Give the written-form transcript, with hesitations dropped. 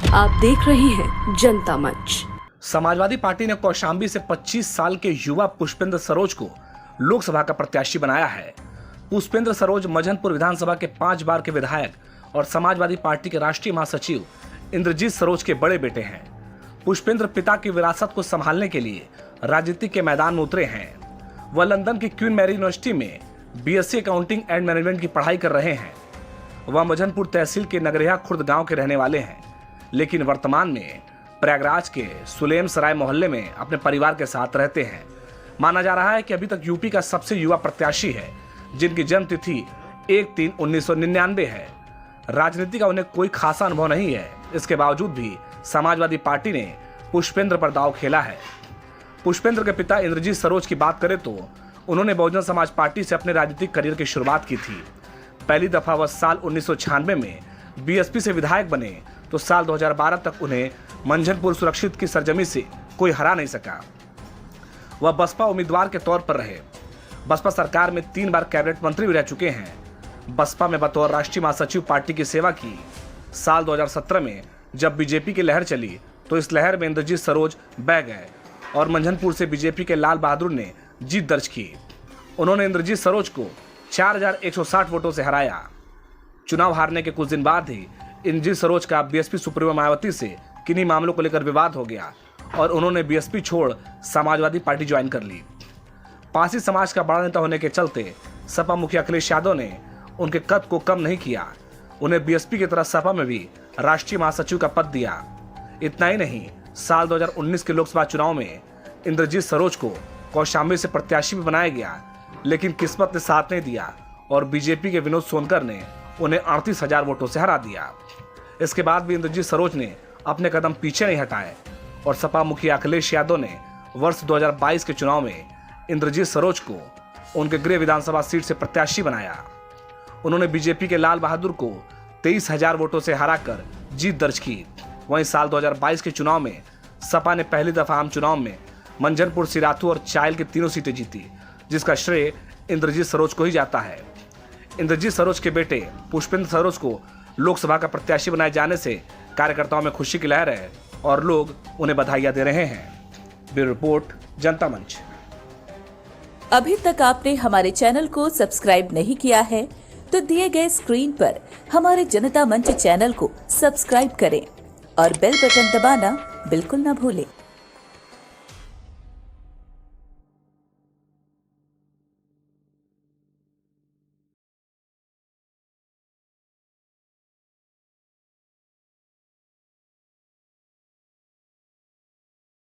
आप देख रहे हैं जनता मंच। समाजवादी पार्टी ने कौशाम्बी से 25 साल के युवा पुष्पेंद्र सरोज को लोकसभा का प्रत्याशी बनाया है। पुष्पेंद्र सरोज मझनपुर विधानसभा के 5 बार के विधायक और समाजवादी पार्टी के राष्ट्रीय महासचिव इंद्रजीत सरोज के बड़े बेटे हैं। पुष्पेंद्र पिता की विरासत को संभालने के लिए राजनीति के मैदान में उतरे हैं। वह लंदन की क्वीन मैरी यूनिवर्सिटी में बीएससी अकाउंटिंग एंड मैनेजमेंट की पढ़ाई कर रहे हैं। वह मझनपुर तहसील के नगरिया खुर्द गांव के रहने वाले हैं, लेकिन वर्तमान में प्रयागराज के सुलेम सराय मोहल्ले में अपने परिवार के साथ रहते हैं। माना जा रहा है कि अभी तक यूपी का सबसे युवा प्रत्याशी है, जिनकी जन्म तिथि 1/3/1999 है। राजनीति का उन्हें कोई खासा अनुभव नहीं है। इसके बावजूद भी समाजवादी पार्टी ने पुष्पेंद्र पर दांव खेला है। पुष्पेंद्र के पिता इंद्रजीत सरोज की बात करें तो उन्होंने बहुजन समाज पार्टी से अपने राजनीतिक करियर की शुरुआत की थी। पहली दफा वह साल 1996 में बीएसपी से विधायक बने तो साल 2012 तक उन्हें मंझनपुर सुरक्षित की सरजमी से कोई हरा नहीं सका। वह बसपा उम्मीदवार के तौर पर रहे। बसपा सरकार में 3 बार कैबिनेट मंत्री भी रह चुके हैं। बसपा में बतौर राष्ट्रीय महासचिव पार्टी की सेवा की। साल 2017 में जब बीजेपी की लहर चली तो इस लहर में इंद्रजीत सरोज बह गए और मंझनपुर से बीजेपी के लाल बहादुर ने जीत दर्ज की। उन्होंने इंद्रजीत सरोज को 4160 वोटों से हराया। चुनाव हारने के कुछ दिन बाद ही इंद्रजीत सरोज का बीएसपी सुप्रीमो मायावती से किन्हीं मामलों को लेकर विवाद हो गया और उन्होंने बीएसपी छोड़ समाजवादी पार्टी ज्वाइन कर ली। पासी समाज का बड़ा नेता होने के चलते सपा मुखिया अखिलेश यादव ने उनके कद को कम नहीं किया। उन्हें बीएसपी की तरह सपा में भी राष्ट्रीय महासचिव का पद दिया। इतना ही नहीं, साल 2019 के लोकसभा चुनाव में इंद्रजीत सरोज को कौशाम्बी से प्रत्याशी भी बनाया गया, लेकिन किस्मत ने साथ नहीं दिया और बीजेपी के विनोद सोनकर ने उन्हें 38,000 वोटों से हरा दिया। इसके बाद भी इंद्रजीत सरोज ने अपने कदम पीछे नहीं हटाए और सपा मुखिया अखिलेश यादव ने वर्ष 2022 के चुनाव में इंद्रजीत सरोज को उनके गृह विधानसभा सीट से प्रत्याशी बनाया। उन्होंने बीजेपी के लाल बहादुर को 23,000 वोटों से हराकर जीत दर्ज की। वहीं साल 2022 के चुनाव में सपा ने पहली दफा आम चुनाव में मंझनपुर, सिराथू और चायल की तीनों सीटें जीती, जिसका श्रेय इंद्रजीत सरोज को ही जाता है। इंद्रजीत सरोज के बेटे पुष्पेंद्र सरोज को लोकसभा का प्रत्याशी बनाए जाने से कार्यकर्ताओं में खुशी की लहर है और लोग उन्हें बधाइयां दे रहे हैं। ब्यूरो रिपोर्ट, जनता मंच। अभी तक आपने हमारे चैनल को सब्सक्राइब नहीं किया है तो दिए गए स्क्रीन पर हमारे जनता मंच चैनल को सब्सक्राइब करें और बेल बटन दबाना बिल्कुल न भूलें।